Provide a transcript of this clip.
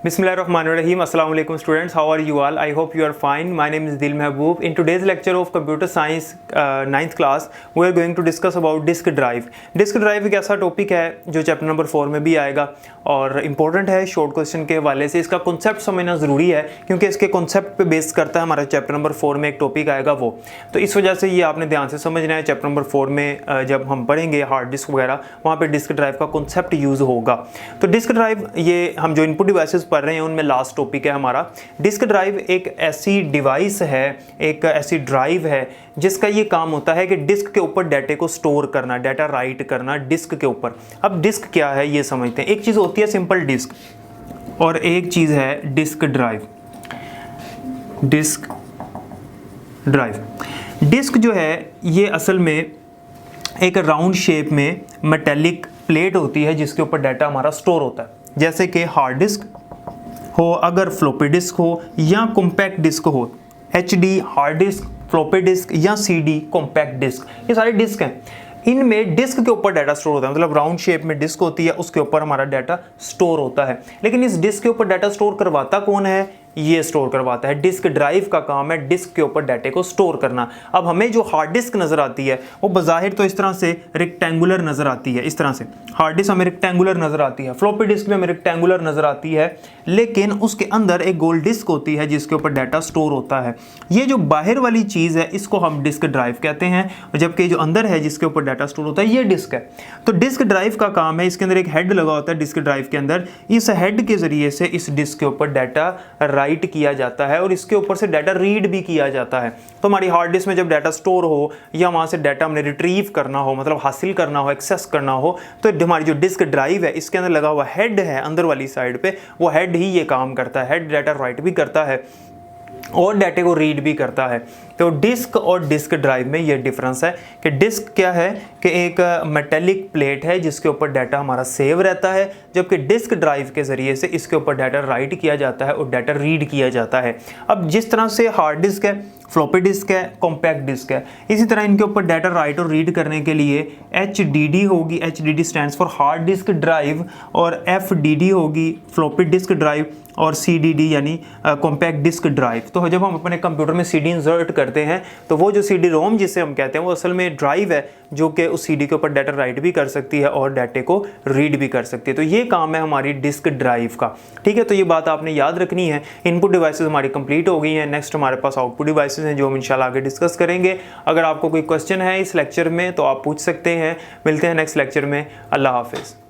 Bismillahirrahmanirrahim. Assalamu alaikum students. How are you all? I hope you are fine. My name is Adeel Mehboob. In today's lecture of Computer Science 9th class, we are going to discuss about disk drive. Disk drive एक ऐसा topic है जो chapter number 4 में भी आएगा और important है short question के हवाले से। इसका कॉन्सेप्ट समझना ज़रूरी है क्योंकि इसके कॉन्सेप्ट पे बेस करता है हमारा चैप्टर नंबर 4 में एक टॉपिक आएगा वो। तो इस वजह से ये आपने ध्यान से समझना है। चैप्टर नंबर 4 में जब हम पढ़ेंगे हार्ड डिस्क वगैरह, वहाँ पे डिस्क ड्राइव का कॉन्सेप्ट यूज़ होगा। तो डिस्क ड्राइव ये हम जो इनपुट डिवाइसेस पढ़ रहे हैं उनमें लास्ट टॉपिक है हमारा। डिस्क ड्राइव एक ऐसी डिवाइस है, एक ऐसी ड्राइव है जिसका ये काम होता है कि डिस्क के ऊपर डाटे को स्टोर करना, डाटा राइट करना डिस्क के ऊपर। अब डिस्क क्या है ये समझते हैं। एक चीज़ होती है सिंपल डिस्क और एक चीज़ है disk drive. Disk drive, disk जो है ये असल में एक राउंड शेप में मेटेलिक प्लेट होती है जिसके ऊपर डाटा हमारा स्टोर होता है। जैसे कि हार्ड डिस्क हो, अगर फ्लॉपी डिस्क हो या कॉम्पैक्ट डिस्क हो, HD hard disk, floppy disk या सीडी कॉम्पैक्ट डिस्क, ये सारे डिस्क हैं। इनमें डिस्क के ऊपर डाटा स्टोर होता है, मतलब राउंड शेप में डिस्क होती है, उसके ऊपर हमारा डाटा स्टोर होता है। लेकिन इस डिस्क के ऊपर डाटा स्टोर करवाता कौन है? ये स्टोर करवाता है। डिस्क ड्राइव का काम है डिस्क के ऊपर डाटे को स्टोर करना। अब हमें जो हार्ड डिस्क नज़र आती है वो बज़ाहिर तो इस तरह से रेक्टेंगुलर नज़र आती है, इस तरह से हार्ड डिस्क हमें रेक्टेंगुलर नज़र आती है, फ्लॉपी डिस्क भी हमें रेक्टेंगुलर नज़र आती है, लेकिन उसके अंदर एक गोल डिस्क होती है जिसके ऊपर डाटा स्टोर होता है। ये जो बाहर वाली चीज़ है इसको हम डिस्क ड्राइव कहते हैं, जबकि जो अंदर है जिसके ऊपर डाटा स्टोर होता है ये डिस्क है। तो डिस्क ड्राइव का काम है, इसके अंदर एक हेड लगा होता है डिस्क ड्राइव के अंदर, इस हेड के ज़रिए से इस डिस्क के ऊपर डाटा राइट किया जाता है और इसके ऊपर से डाटा रीड भी किया जाता है। तो हमारी हार्ड डिस्क में जब डाटा स्टोर हो या वहां से डाटा हमने रिट्रीव करना हो, मतलब हासिल करना हो, एक्सेस करना हो, तो हमारी जो डिस्क ड्राइव है इसके अंदर लगा हुआ हेड है अंदर वाली साइड पे, वो हेड ही ये काम करता है। हेड डाटा राइट भी करता है और डाटे को रीड भी करता है। तो डिस्क और डिस्क ड्राइव में ये डिफरेंस है कि डिस्क क्या है कि एक मेटेलिक प्लेट है जिसके ऊपर डाटा हमारा सेव रहता है, जबकि डिस्क ड्राइव के ज़रिए से इसके ऊपर डाटा राइट किया जाता है और डाटा रीड किया जाता है। अब जिस तरह से हार्ड डिस्क है, फ्लॉपी डिस्क है, कॉम्पैक्ट डिस्क है, इसी तरह इनके ऊपर डाटा राइट और रीड करने के लिए HDD होगी, HDD stands for hard disk drive, और FDD होगी फ्लॉपी डिस्क ड्राइव, और CDD यानी कॉम्पैक्ट डिस्क ड्राइव। तो जब हम अपने कंप्यूटर में CD इंसर्ट करते हैं तो वो जो CD रोम जिसे हम कहते हैं वो असल में ड्राइव है जो कि उस CD के ऊपर डाटा राइट भी कर सकती है और डाटे को रीड भी कर सकती है। तो ये काम है हमारी डिस्क ड्राइव का। ठीक है, तो ये बात आपने याद रखनी है। इनपुट डिवाइसेस हमारी कंप्लीट हो गई हैं। नेक्स्ट हमारे पास आउटपुट डिवाइसेस हैं जो हम इंशाल्लाह आगे डिस्कस करेंगे। अगर आपको कोई क्वेश्चन है इस लेक्चर में तो आप पूछ सकते हैं। मिलते हैं नेक्स्ट लेक्चर में। अल्लाह हाफिज़।